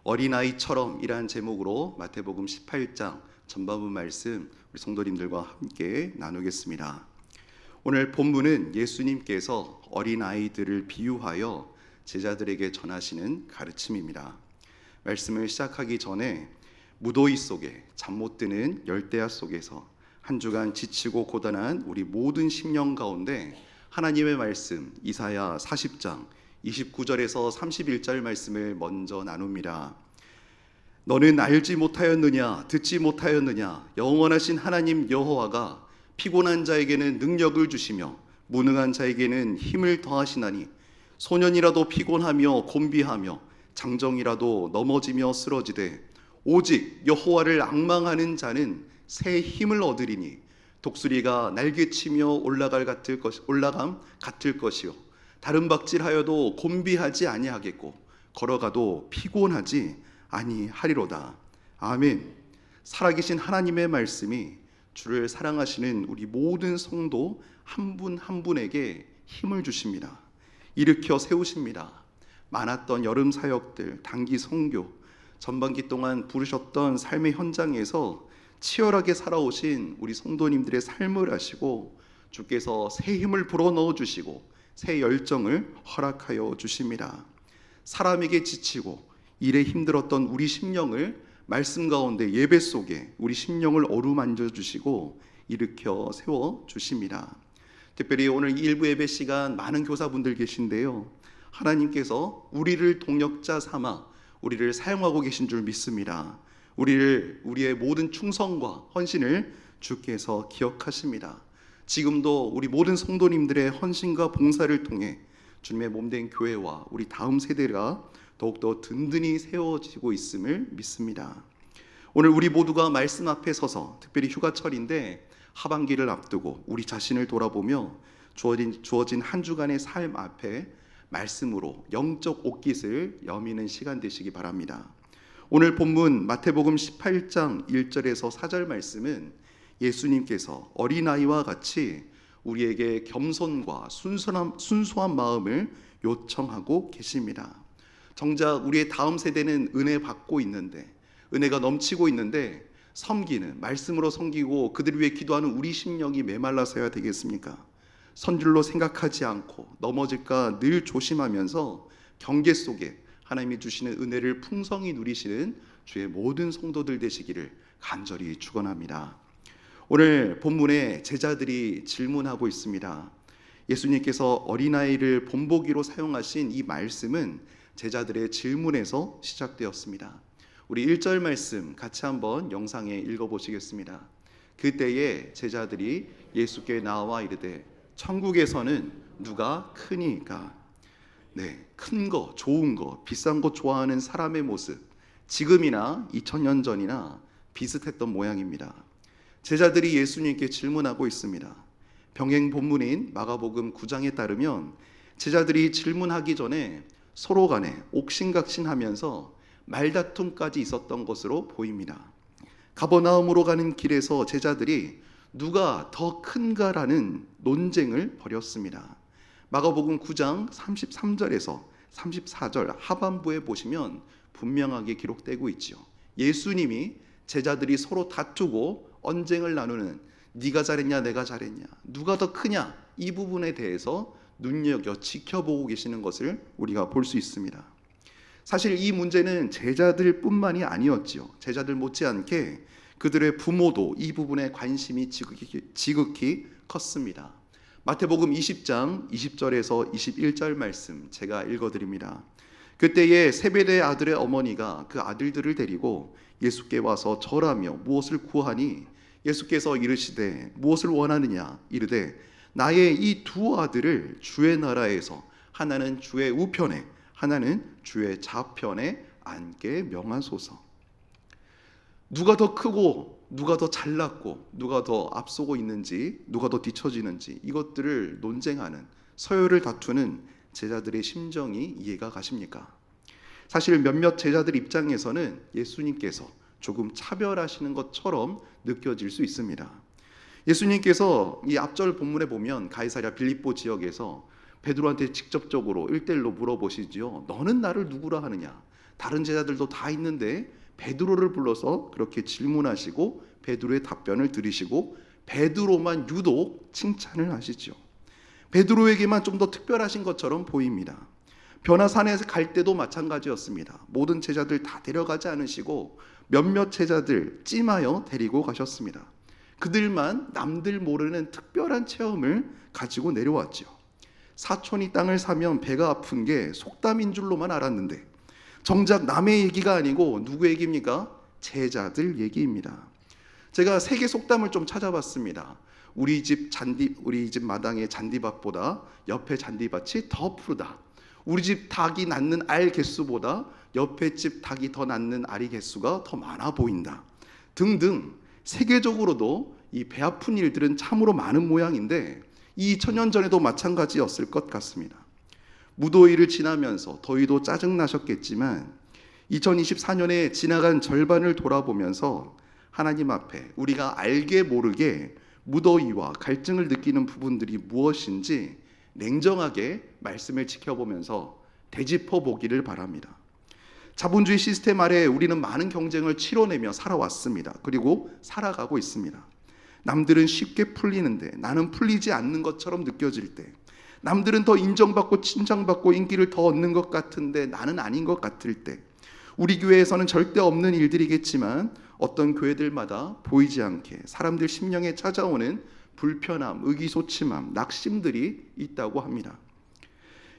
어린아이처럼 이라는 제목으로 마태복음 18장 전반부 말씀 우리 성도님들과 함께 나누겠습니다. 오늘 본문은 예수님께서 어린아이들을 비유하여 제자들에게 전하시는 가르침입니다. 말씀을 시작하기 전에 무더위 속에 잠 못 드는 열대야 속에서 한 주간 지치고 고단한 우리 모든 심령 가운데 하나님의 말씀 이사야 40장 29절에서 31절 말씀을 먼저 나눕니다. 너는 알지 못하였느냐 듣지 못하였느냐 영원하신 하나님 여호와가 피곤한 자에게는 능력을 주시며 무능한 자에게는 힘을 더하시나니 소년이라도 피곤하며 곤비하며 장정이라도 넘어지며 쓰러지되 오직 여호와를 앙망하는 자는 새 힘을 얻으리니 독수리가 날개치며 올라감 같을 것이요 다른 박질하여도 곤비하지 아니하겠고 걸어가도 피곤하지 아니하리로다. 아멘. 살아계신 하나님의 말씀이 주를 사랑하시는 우리 모든 성도 한 분 한 분에게 힘을 주십니다. 일으켜 세우십니다. 많았던 여름 사역들, 단기 선교, 전반기 동안 부르셨던 삶의 현장에서 치열하게 살아오신 우리 성도님들의 삶을 아시고 주께서 새 힘을 불어넣어 주시고 새 열정을 허락하여 주십니다. 사람에게 지치고 일에 힘들었던 우리 심령을 말씀 가운데 예배 속에 우리 심령을 어루만져 주시고 일으켜 세워 주십니다. 특별히 오늘 일부 예배 시간 많은 교사분들 계신데요, 하나님께서 우리를 동역자 삼아 우리를 사용하고 계신 줄 믿습니다. 우리의 모든 충성과 헌신을 주께서 기억하십니다. 지금도 우리 모든 성도님들의 헌신과 봉사를 통해 주님의 몸된 교회와 우리 다음 세대가 더욱더 든든히 세워지고 있음을 믿습니다. 오늘 우리 모두가 말씀 앞에 서서, 특별히 휴가철인데 하반기를 앞두고 우리 자신을 돌아보며 주어진 한 주간의 삶 앞에 말씀으로 영적 옷깃을 여미는 시간 되시기 바랍니다. 오늘 본문 마태복음 18장 1절에서 4절 말씀은 예수님께서 어린아이와 같이 우리에게 겸손과 순수한 마음을 요청하고 계십니다. 정작 우리의 다음 세대는 은혜 받고 있는데, 은혜가 넘치고 있는데 섬기는, 말씀으로 섬기고 그들을 위해 기도하는 우리 심령이 메말라서야 되겠습니까? 선줄로 생각하지 않고 넘어질까 늘 조심하면서 경계 속에 하나님이 주시는 은혜를 풍성히 누리시는 주의 모든 성도들 되시기를 간절히 축원합니다. 오늘 본문에 제자들이 질문하고 있습니다. 예수님께서 어린아이를 본보기로 사용하신 이 말씀은 제자들의 질문에서 시작되었습니다. 우리 1절 말씀 같이 한번 영상에 읽어보시겠습니다. 그때에 제자들이 예수께 나와 이르되 천국에서는 누가 크니까? 큰 거, 좋은 거, 비싼 거 좋아하는 사람의 모습, 지금이나 2000년 전이나 비슷했던 모양입니다. 제자들이 예수님께 질문하고 있습니다. 병행 본문인 마가복음 9장에 따르면 제자들이 질문하기 전에 서로 간에 옥신각신하면서 말다툼까지 있었던 것으로 보입니다. 가버나움으로 가는 길에서 제자들이 누가 더 큰가라는 논쟁을 벌였습니다. 마가복음 9장 33절에서 34절 하반부에 보시면 분명하게 기록되고 있죠. 예수님이 제자들이 서로 다투고 언쟁을 나누는, 네가 잘했냐 내가 잘했냐, 누가 더 크냐, 이 부분에 대해서 눈여겨 지켜보고 계시는 것을 우리가 볼 수 있습니다. 사실 이 문제는 제자들뿐만이 아니었지요. 제자들 못지않게 그들의 부모도 이 부분에 관심이 지극히 컸습니다. 마태복음 20장 20절에서 21절 말씀 제가 읽어드립니다. 그때에 세베대 아들의 어머니가 그 아들들을 데리고 예수께 와서 절하며 무엇을 구하니 예수께서 이르시되 무엇을 원하느냐 이르되 나의 이 두 아들을 주의 나라에서 하나는 주의 우편에 하나는 주의 좌편에 앉게 명하소서. 누가 더 크고 누가 더 잘났고 누가 더 앞서고 있는지 누가 더 뒤처지는지 이것들을 논쟁하는, 서열을 다투는 제자들의 심정이 이해가 가십니까? 사실 몇몇 제자들 입장에서는 예수님께서 조금 차별하시는 것처럼 느껴질 수 있습니다. 예수님께서 이 앞절 본문에 보면 가이사랴 빌립보 지역에서 베드로한테 직접적으로 1대1로 물어보시지요. 너는 나를 누구라 하느냐? 다른 제자들도 다 있는데 베드로를 불러서 그렇게 질문하시고 베드로의 답변을 들으시고 베드로만 유독 칭찬을 하시죠. 베드로에게만 좀 더 특별하신 것처럼 보입니다. 변화산에 갈 때도 마찬가지였습니다. 모든 제자들 다 데려가지 않으시고 몇몇 제자들 찜하여 데리고 가셨습니다. 그들만 남들 모르는 특별한 체험을 가지고 내려왔죠. 사촌이 땅을 사면 배가 아픈 게 속담인 줄로만 알았는데 정작 남의 얘기가 아니고 누구 얘기입니까? 제자들 얘기입니다. 제가 세계 속담을 좀 찾아봤습니다. 우리 집 마당의 잔디밭보다 옆에 잔디밭이 더 푸르다. 우리 집 닭이 낳는 알 개수보다 옆에 집 닭이 더 낳는 알이 개수가 더 많아 보인다. 등등 세계적으로도 이 배 아픈 일들은 참으로 많은 모양인데 2000년 전에도 마찬가지였을 것 같습니다. 무더위를 지나면서 더위도 짜증나셨겠지만 2024년에 지나간 절반을 돌아보면서 하나님 앞에 우리가 알게 모르게 무더위와 갈증을 느끼는 부분들이 무엇인지 냉정하게 말씀을 지켜보면서 되짚어 보기를 바랍니다. 자본주의 시스템 아래 우리는 많은 경쟁을 치러내며 살아왔습니다. 그리고 살아가고 있습니다. 남들은 쉽게 풀리는데 나는 풀리지 않는 것처럼 느껴질 때, 남들은 더 인정받고 칭찬받고 인기를 더 얻는 것 같은데 나는 아닌 것 같을 때, 우리 교회에서는 절대 없는 일들이겠지만 어떤 교회들마다 보이지 않게 사람들 심령에 찾아오는 불편함, 의기소침함, 낙심들이 있다고 합니다.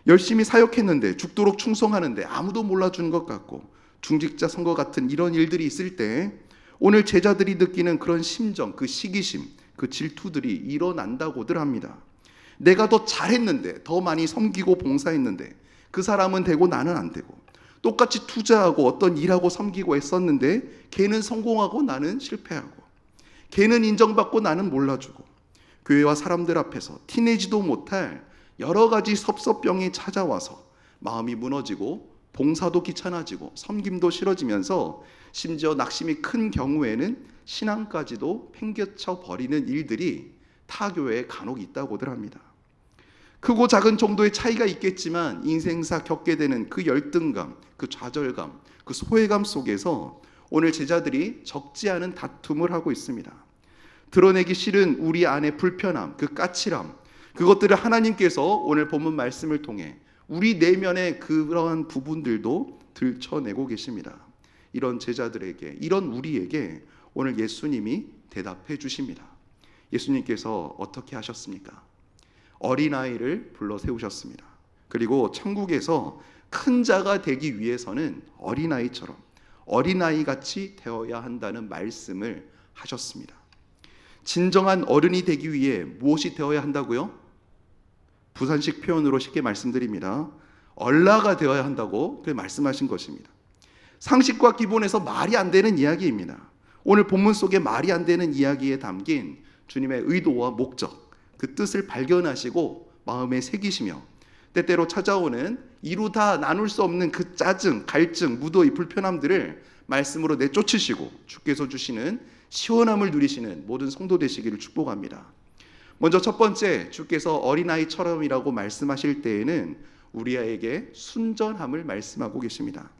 열심히 사역했는데 죽도록 충성하는데 아무도 몰라주는 것 같고 중직자 선거 같은 이런 일들이 있을 때 오늘 제자들이 느끼는 그런 심정, 그 시기심, 그 질투들이 일어난다고들 합니다. 내가 더 잘했는데, 더 많이 섬기고 봉사했는데 그 사람은 되고 나는 안 되고, 똑같이 투자하고 어떤 일하고 섬기고 했었는데 걔는 성공하고 나는 실패하고, 걔는 인정받고 나는 몰라주고, 교회와 사람들 앞에서 티내지도 못할 여러 가지 섭섭병이 찾아와서 마음이 무너지고 봉사도 귀찮아지고 섬김도 싫어지면서 심지어 낙심이 큰 경우에는 신앙까지도 팽개쳐 버리는 일들이 타 교회에 간혹 있다고들 합니다. 크고 작은 정도의 차이가 있겠지만 인생사 겪게 되는 그 열등감, 그 좌절감, 그 소외감 속에서 오늘 제자들이 적지 않은 다툼을 하고 있습니다. 드러내기 싫은 우리 안의 불편함, 그 까칠함, 그것들을 하나님께서 오늘 본문 말씀을 통해 우리 내면의 그러한 부분들도 들춰내고 계십니다. 이런 제자들에게, 이런 우리에게 오늘 예수님이 대답해 주십니다. 예수님께서 어떻게 하셨습니까? 어린아이를 불러 세우셨습니다. 그리고 천국에서 큰 자가 되기 위해서는 어린아이처럼 어린아이같이 되어야 한다는 말씀을 하셨습니다. 진정한 어른이 되기 위해 무엇이 되어야 한다고요? 부산식 표현으로 쉽게 말씀드립니다. 얼라가 되어야 한다고 말씀하신 것입니다. 상식과 기본에서 말이 안 되는 이야기입니다. 오늘 본문 속에 말이 안 되는 이야기에 담긴 주님의 의도와 목적, 그 뜻을 발견하시고 마음에 새기시며 때때로 찾아오는 이루 다 나눌 수 없는 그 짜증, 갈증, 무더위, 불편함들을 말씀으로 내쫓으시고 주께서 주시는 시원함을 누리시는 모든 성도 되시기를 축복합니다. 먼저 첫 번째, 주께서 어린아이처럼이라고 말씀하실 때에는 우리에게 순전함을 말씀하고 계십니다.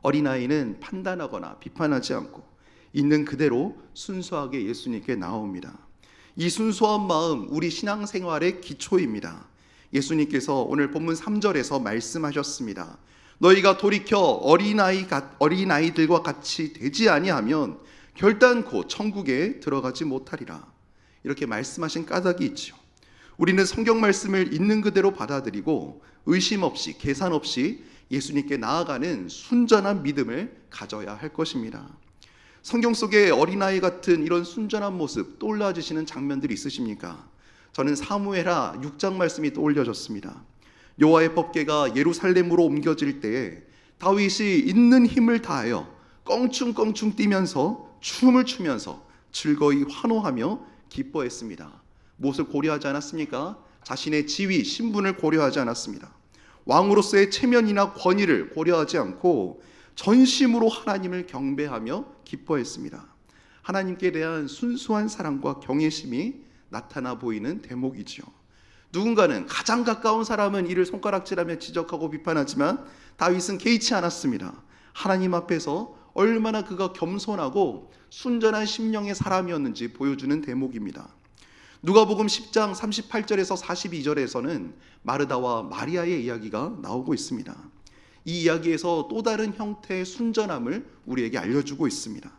어린아이는 판단하거나 비판하지 않고 있는 그대로 순수하게 예수님께 나옵니다. 이 순수한 마음, 우리 신앙생활의 기초입니다. 예수님께서 오늘 본문 3절에서 말씀하셨습니다. 너희가 돌이켜 어린아이들과 같이 되지 아니하면 결단코 천국에 들어가지 못하리라. 이렇게 말씀하신 까닭이 있죠. 우리는 성경 말씀을 있는 그대로 받아들이고 의심 없이 계산 없이 예수님께 나아가는 순전한 믿음을 가져야 할 것입니다. 성경 속에 어린아이 같은 이런 순전한 모습 떠올라지시는 장면들이 있으십니까? 저는 사무엘하 6장 말씀이 떠올려졌습니다. 여호와의 법궤가 예루살렘으로 옮겨질 때에 다윗이 있는 힘을 다하여 껑충껑충 뛰면서 춤을 추면서 즐거이 환호하며 기뻐했습니다. 무엇을 고려하지 않았습니까? 자신의 지위, 신분을 고려하지 않았습니다. 왕으로서의 체면이나 권위를 고려하지 않고 전심으로 하나님을 경배하며 기뻐했습니다. 하나님께 대한 순수한 사랑과 경외심이 나타나 보이는 대목이죠. 누군가는 가장 가까운 사람은 이를 손가락질하며 지적하고 비판하지만 다윗은 개의치 않았습니다. 하나님 앞에서 얼마나 그가 겸손하고 순전한 심령의 사람이었는지 보여주는 대목입니다. 누가복음 10장 38절에서 42절에서는 마르다와 마리아의 이야기가 나오고 있습니다. 이 이야기에서 또 다른 형태의 순전함을 우리에게 알려주고 있습니다.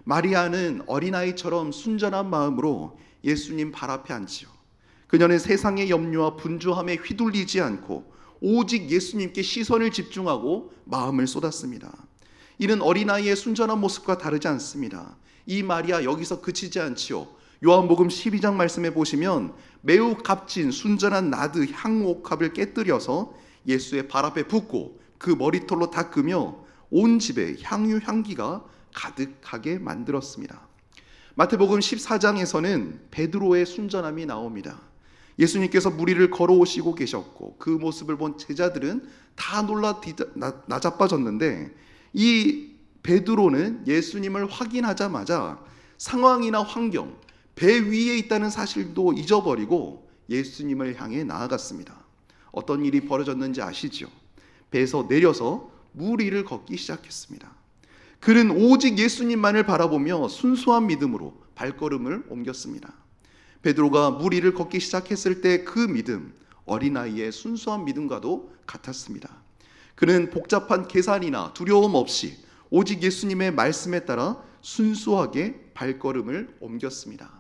마리아는 어린아이처럼 순전한 마음으로 예수님 발 앞에 앉지요. 그녀는 세상의 염려와 분주함에 휘둘리지 않고 오직 예수님께 시선을 집중하고 마음을 쏟았습니다. 이는 어린아이의 순전한 모습과 다르지 않습니다. 이 마리아 여기서 그치지 않지요. 요한복음 12장 말씀에 보시면 매우 값진 순전한 나드 향옥합을 깨뜨려서 예수의 발 앞에 붓고 그 머리털로 닦으며 온 집에 향유 향기가 가득하게 만들었습니다. 마태복음 14장에서는 베드로의 순전함이 나옵니다. 예수님께서 무리를 걸어오시고 계셨고 그 모습을 본 제자들은 다 놀라 나자빠졌는데 이 베드로는 예수님을 확인하자마자 상황이나 환경, 배 위에 있다는 사실도 잊어버리고 예수님을 향해 나아갔습니다. 어떤 일이 벌어졌는지 아시죠? 배에서 내려서 물 위를 걷기 시작했습니다. 그는 오직 예수님만을 바라보며 순수한 믿음으로 발걸음을 옮겼습니다. 베드로가 물 위를 걷기 시작했을 때 그 믿음, 어린아이의 순수한 믿음과도 같았습니다. 그는 복잡한 계산이나 두려움 없이 오직 예수님의 말씀에 따라 순수하게 발걸음을 옮겼습니다.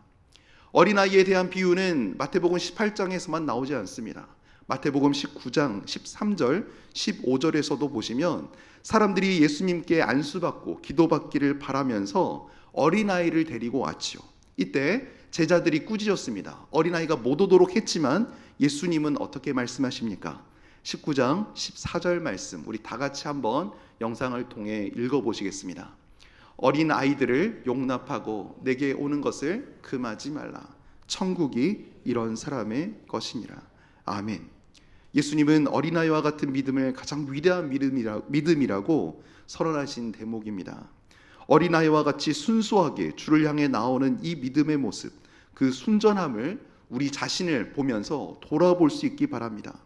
어린아이에 대한 비유는 마태복음 18장에서만 나오지 않습니다. 마태복음 19장 13절 15절에서도 보시면 사람들이 예수님께 안수받고 기도받기를 바라면서 어린아이를 데리고 왔지요. 이때 제자들이 꾸짖었습니다. 어린아이가 못 오도록 했지만 예수님은 어떻게 말씀하십니까? 19장 14절 말씀 우리 다 같이 한번 영상을 통해 읽어보시겠습니다. 어린 아이들을 용납하고 내게 오는 것을 금하지 말라. 천국이 이런 사람의 것이니라. 아멘. 예수님은 어린아이와 같은 믿음을 가장 위대한 믿음이라고 선언하신 대목입니다. 어린아이와 같이 순수하게 주를 향해 나오는 이 믿음의 모습, 그 순전함을 우리 자신을 보면서 돌아볼 수 있기 바랍니다.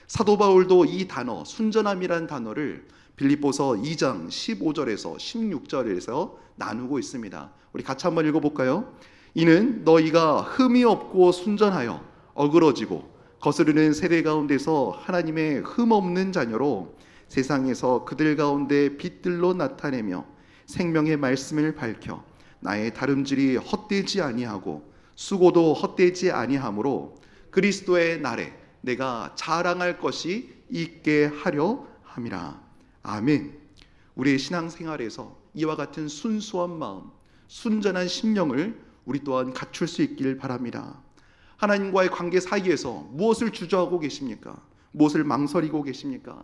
사도 바울도 이 단어, 순전함이란 단어를 빌립보서 2장 15절에서 16절에서 나누고 있습니다. 우리 같이 한번 읽어볼까요? 이는 너희가 흠이 없고 순전하여 어그러지고 거스르는 세대 가운데서 하나님의 흠 없는 자녀로 세상에서 그들 가운데 빛들로 나타내며 생명의 말씀을 밝혀 나의 다름질이 헛되지 아니하고 수고도 헛되지 아니하므로 그리스도의 날에 내가 자랑할 것이 있게 하려 함이라. 아멘. 우리의 신앙생활에서 이와 같은 순수한 마음, 순전한 심령을 우리 또한 갖출 수 있길 바랍니다. 하나님과의 관계 사이에서 무엇을 주저하고 계십니까? 무엇을 망설이고 계십니까?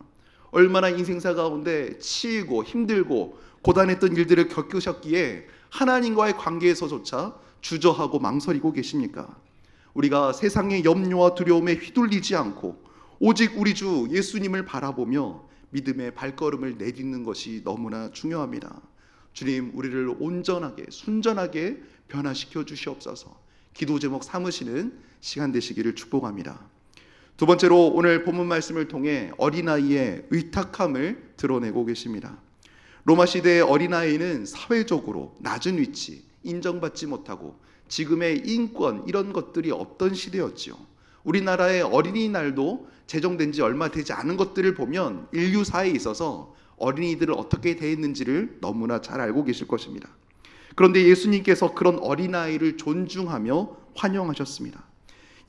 얼마나 인생사 가운데 치이고 힘들고 고단했던 일들을 겪으셨기에 하나님과의 관계에서조차 주저하고 망설이고 계십니까? 우리가 세상의 염려와 두려움에 휘둘리지 않고 오직 우리 주 예수님을 바라보며 믿음의 발걸음을 내딛는 것이 너무나 중요합니다. 주님, 우리를 온전하게 순전하게 변화시켜 주시옵소서. 기도 제목 삼으시는 시간 되시기를 축복합니다. 두 번째로 오늘 본문 말씀을 통해 어린아이의 의탁함을 드러내고 계십니다. 로마 시대의 어린아이는 사회적으로 낮은 위치, 인정받지 못하고 지금의 인권 이런 것들이 없던 시대였지요. 우리나라의 어린이날도 제정된 지 얼마 되지 않은 것들을 보면 인류사에 있어서 어린이들을 어떻게 대했는지를 너무나 잘 알고 계실 것입니다. 그런데 예수님께서 그런 어린아이를 존중하며 환영하셨습니다.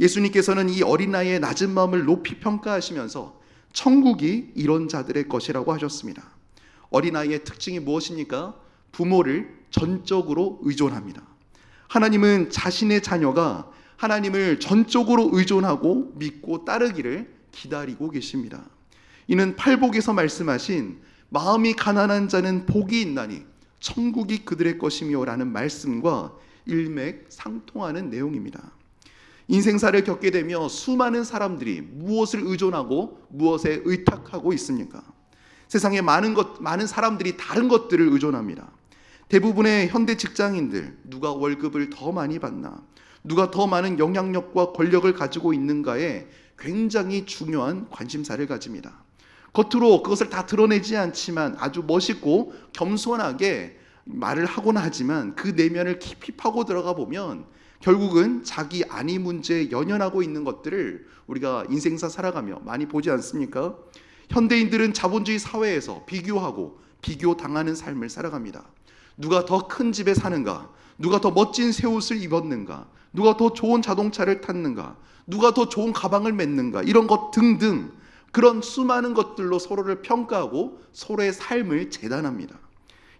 예수님께서는 이 어린아이의 낮은 마음을 높이 평가하시면서 천국이 이런 자들의 것이라고 하셨습니다. 어린아이의 특징이 무엇입니까? 부모를 전적으로 의존합니다. 하나님은 자신의 자녀가 하나님을 전적으로 의존하고 믿고 따르기를 기다리고 계십니다. 이는 팔복에서 말씀하신 마음이 가난한 자는 복이 있나니 천국이 그들의 것이며 라는 말씀과 일맥상통하는 내용입니다. 인생사를 겪게 되며 수많은 사람들이 무엇을 의존하고 무엇에 의탁하고 있습니까? 세상에 많은 사람들이 다른 것들을 의존합니다. 대부분의 현대 직장인들, 누가 월급을 더 많이 받나, 누가 더 많은 영향력과 권력을 가지고 있는가에 굉장히 중요한 관심사를 가집니다. 겉으로 그것을 다 드러내지 않지만 아주 멋있고 겸손하게 말을 하곤 하지만 그 내면을 깊이 파고 들어가 보면 결국은 자기 안위 문제에 연연하고 있는 것들을 우리가 인생사 살아가며 많이 보지 않습니까? 현대인들은 자본주의 사회에서 비교하고 비교당하는 삶을 살아갑니다. 누가 더 큰 집에 사는가? 누가 더 멋진 새 옷을 입었는가? 누가 더 좋은 자동차를 탔는가? 누가 더 좋은 가방을 맸는가? 이런 것 등등 그런 수많은 것들로 서로를 평가하고 서로의 삶을 재단합니다.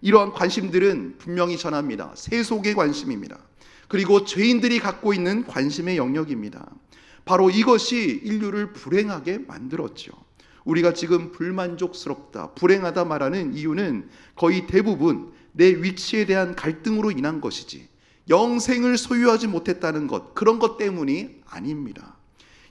이러한 관심들은 분명히 전합니다. 세속의 관심입니다. 그리고 죄인들이 갖고 있는 관심의 영역입니다. 바로 이것이 인류를 불행하게 만들었죠. 우리가 지금 불만족스럽다, 불행하다 말하는 이유는 거의 대부분 내 위치에 대한 갈등으로 인한 것이지 영생을 소유하지 못했다는 것, 그런 것 때문이 아닙니다.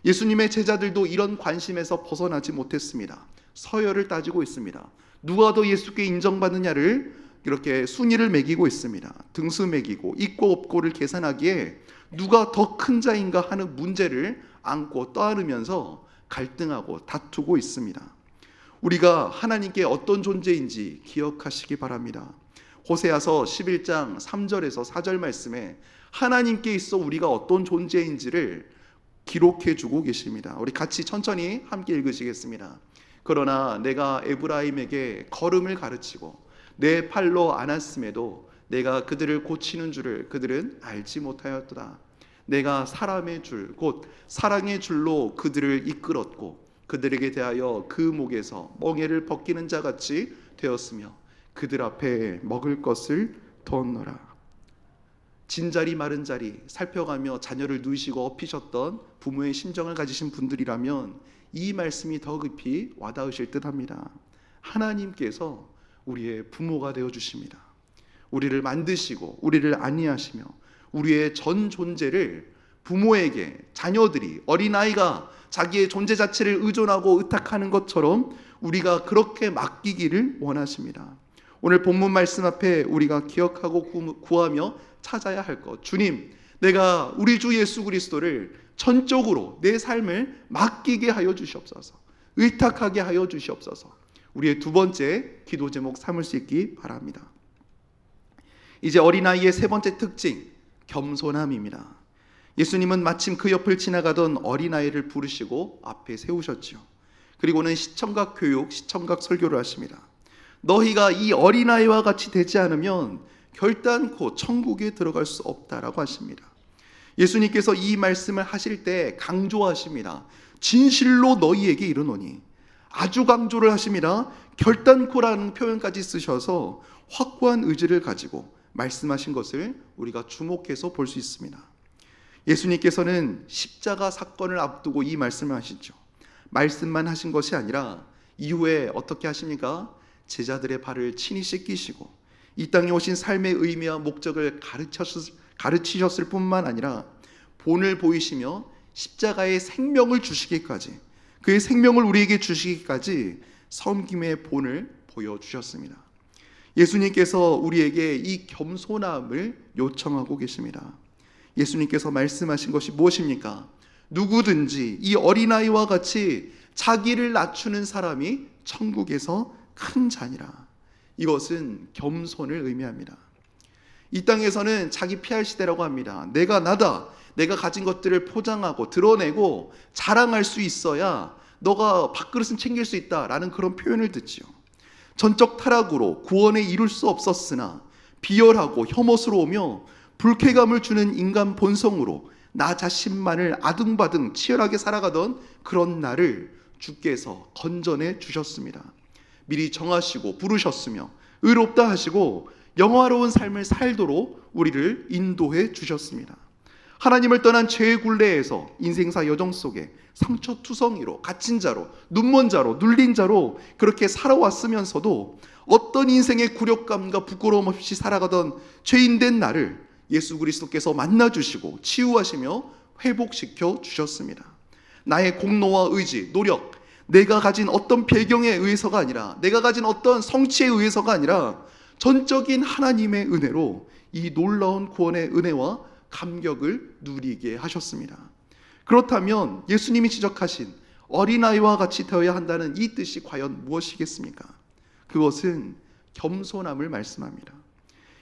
예수님의 제자들도 이런 관심에서 벗어나지 못했습니다. 서열을 따지고 있습니다. 누가 더 예수께 인정받느냐를 이렇게 순위를 매기고 있습니다. 등수 매기고 있고 없고를 계산하기에 누가 더 큰 자인가 하는 문제를 안고 떠안으면서 갈등하고 다투고 있습니다. 우리가 하나님께 어떤 존재인지 기억하시기 바랍니다. 호세아서 11장 3절에서 4절 말씀에 하나님께 있어 우리가 어떤 존재인지를 기록해 주고 계십니다. 우리 같이 천천히 함께 읽으시겠습니다. 그러나 내가 에브라임에게 걸음을 가르치고 내 팔로 안았음에도 내가 그들을 고치는 줄을 그들은 알지 못하였도다. 내가 사람의 줄 곧 사랑의 줄로 그들을 이끌었고 그들에게 대하여 그 목에서 멍에를 벗기는 자같이 되었으며 그들 앞에 먹을 것을 두었노라. 진자리 마른 자리 살펴가며 자녀를 누이시고 업히셨던 부모의 심정을 가지신 분들이라면 이 말씀이 더 깊이 와닿으실 듯합니다. 하나님께서 우리의 부모가 되어 주십니다. 우리를 만드시고 우리를 안위하시며 우리의 전 존재를 부모에게 자녀들이 어린아이가 자기의 존재 자체를 의존하고 의탁하는 것처럼 우리가 그렇게 맡기기를 원하십니다. 오늘 본문 말씀 앞에 우리가 기억하고 구하며 찾아야 할 것, 주님, 내가 우리 주 예수 그리스도를 전적으로 내 삶을 맡기게 하여 주시옵소서, 의탁하게 하여 주시옵소서. 우리의 두 번째 기도 제목 삼을 수 있기 바랍니다. 이제 어린아이의 세 번째 특징, 겸손함입니다. 예수님은 마침 그 옆을 지나가던 어린아이를 부르시고 앞에 세우셨죠. 그리고는 시청각 교육, 시청각 설교를 하십니다. 너희가 이 어린아이와 같이 되지 않으면 결단코 천국에 들어갈 수 없다라고 하십니다. 예수님께서 이 말씀을 하실 때 강조하십니다. 진실로 너희에게 이르노니, 아주 강조를 하십니다. 결단코라는 표현까지 쓰셔서 확고한 의지를 가지고 말씀하신 것을 우리가 주목해서 볼 수 있습니다. 예수님께서는 십자가 사건을 앞두고 이 말씀을 하시죠. 말씀만 하신 것이 아니라 이후에 어떻게 하십니까? 제자들의 발을 친히 씻기시고 이 땅에 오신 삶의 의미와 목적을 가르치셨을 뿐만 아니라 본을 보이시며 십자가의 생명을 주시기까지, 그의 생명을 우리에게 주시기까지 섬김의 본을 보여주셨습니다. 예수님께서 우리에게 이 겸손함을 요청하고 계십니다. 예수님께서 말씀하신 것이 무엇입니까? 누구든지 이 어린아이와 같이 자기를 낮추는 사람이 천국에서 큰 자니라. 이것은 겸손을 의미합니다. 이 땅에서는 자기 PR 시대라고 합니다. 내가 나다, 내가 가진 것들을 포장하고 드러내고 자랑할 수 있어야 너가 밥그릇은 챙길 수 있다라는 그런 표현을 듣지요. 전적 타락으로 구원에 이룰 수 없었으나 비열하고 혐오스러우며 불쾌감을 주는 인간 본성으로 나 자신만을 아등바등 치열하게 살아가던 그런 나를 주께서 건져내 주셨습니다. 미리 정하시고 부르셨으며 의롭다 하시고 영화로운 삶을 살도록 우리를 인도해 주셨습니다. 하나님을 떠난 죄의 굴레에서 인생사 여정 속에 상처투성이로 갇힌 자로 눈먼 자로 눌린 자로 그렇게 살아왔으면서도 어떤 인생의 굴욕감과 부끄러움 없이 살아가던 죄인된 나를 예수 그리스도께서 만나주시고 치유하시며 회복시켜 주셨습니다. 나의 공로와 의지, 노력, 내가 가진 어떤 배경에 의해서가 아니라, 내가 가진 어떤 성취에 의해서가 아니라 전적인 하나님의 은혜로 이 놀라운 구원의 은혜와 감격을 누리게 하셨습니다. 그렇다면 예수님이 지적하신 어린아이와 같이 되어야 한다는 이 뜻이 과연 무엇이겠습니까? 그것은 겸손함을 말씀합니다.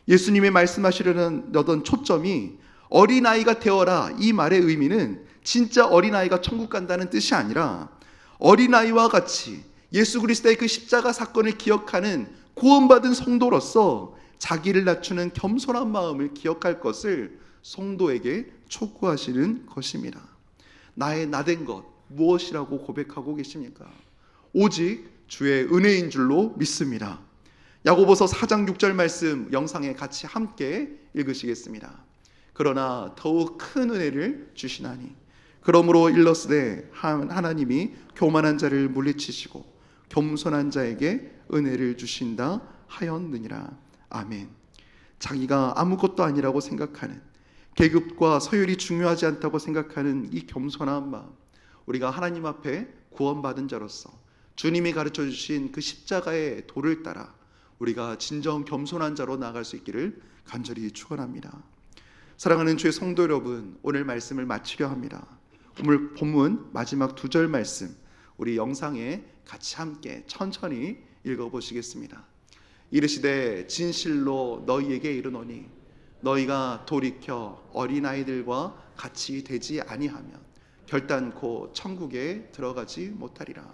예수님이 말씀하시려던 초점이 어린아이가 되어라, 이 말의 의미는 진짜 어린아이가 천국 간다는 뜻이 아니라 어린아이와 같이 예수 그리스도의 그 십자가 사건을 기억하는 구원받은 성도로서 자기를 낮추는 겸손한 마음을 기억할 것을 성도에게 촉구하시는 것입니다. 나의 나된 것 무엇이라고 고백하고 계십니까? 오직 주의 은혜인 줄로 믿습니다. 야고보서 4장 6절 말씀 영상에 같이 함께 읽으시겠습니다. 그러나 더욱 큰 은혜를 주시나니 그러므로 일러스되 하나님이 교만한 자를 물리치시고 겸손한 자에게 은혜를 주신다 하였느니라. 아멘. 자기가 아무것도 아니라고 생각하는, 계급과 서열이 중요하지 않다고 생각하는 이 겸손한 마음, 우리가 하나님 앞에 구원받은 자로서 주님이 가르쳐 주신 그 십자가의 도를 따라 우리가 진정 겸손한 자로 나아갈 수 있기를 간절히 축원합니다. 사랑하는 주의 성도 여러분, 오늘 말씀을 마치려 합니다. 오늘 본문 마지막 2절 말씀 우리 영상에 같이 함께 천천히 읽어보시겠습니다. 이르시되 진실로 너희에게 이르노니 너희가 돌이켜 어린아이들과 같이 되지 아니하면 결단코 천국에 들어가지 못하리라.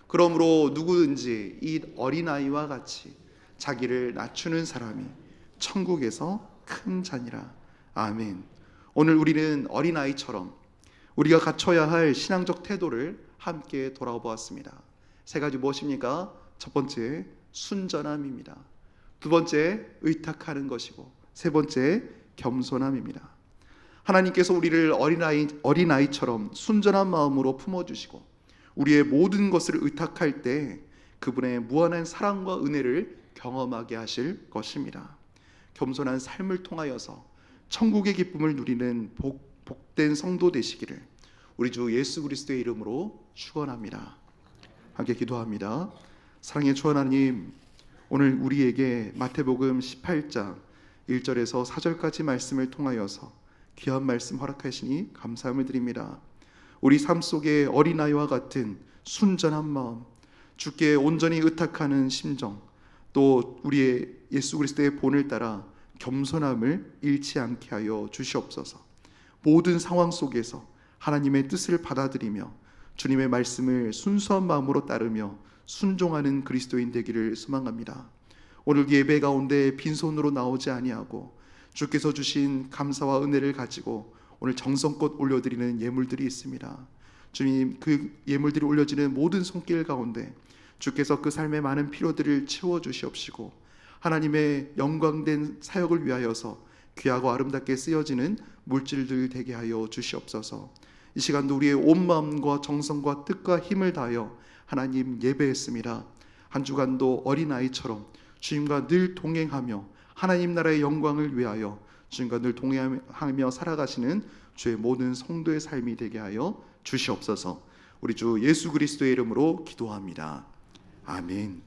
그러므로 누구든지 이 어린아이와 같이 자기를 낮추는 사람이 천국에서 큰 자니라. 아멘. 오늘 우리는 어린아이처럼 우리가 갖춰야 할 신앙적 태도를 함께 돌아보았습니다. 3가지 무엇입니까? 첫 번째, 순전함입니다. 두 번째, 의탁하는 것이고, 세 번째, 겸손함입니다. 하나님께서 우리를 어린아이처럼 순전한 마음으로 품어주시고 우리의 모든 것을 의탁할 때 그분의 무한한 사랑과 은혜를 경험하게 하실 것입니다. 겸손한 삶을 통하여서 천국의 기쁨을 누리는 복된 성도 되시기를 우리 주 예수 그리스도의 이름으로 축원합니다. 함께 기도합니다. 사랑의 주 하나님, 오늘 우리에게 마태복음 18장 1절에서 4절까지 말씀을 통하여서 귀한 말씀 허락하시니 감사함을 드립니다. 우리 삶 속에 어린아이와 같은 순전한 마음, 주께 온전히 의탁하는 심정, 또 우리의 예수 그리스도의 본을 따라 겸손함을 잃지 않게 하여 주시옵소서. 모든 상황 속에서 하나님의 뜻을 받아들이며 주님의 말씀을 순수한 마음으로 따르며 순종하는 그리스도인 되기를 소망합니다. 오늘 예배 가운데 빈손으로 나오지 아니하고 주께서 주신 감사와 은혜를 가지고 오늘 정성껏 올려드리는 예물들이 있습니다. 주님, 그 예물들이 올려지는 모든 손길 가운데 주께서 그 삶의 많은 필요들을 채워주시옵시고 하나님의 영광된 사역을 위하여서 귀하고 아름답게 쓰여지는 물질들 되게 하여 주시옵소서. 이 시간도 우리의 온 마음과 정성과 뜻과 힘을 다하여 하나님 예배했습니다. 한 주간도 어린아이처럼 주님과 늘 동행하며 하나님 나라의 영광을 위하여 주님과 늘 동행하며 살아가시는 주의 모든 성도의 삶이 되게 하여 주시옵소서. 우리 주 예수 그리스도의 이름으로 기도합니다. 아멘.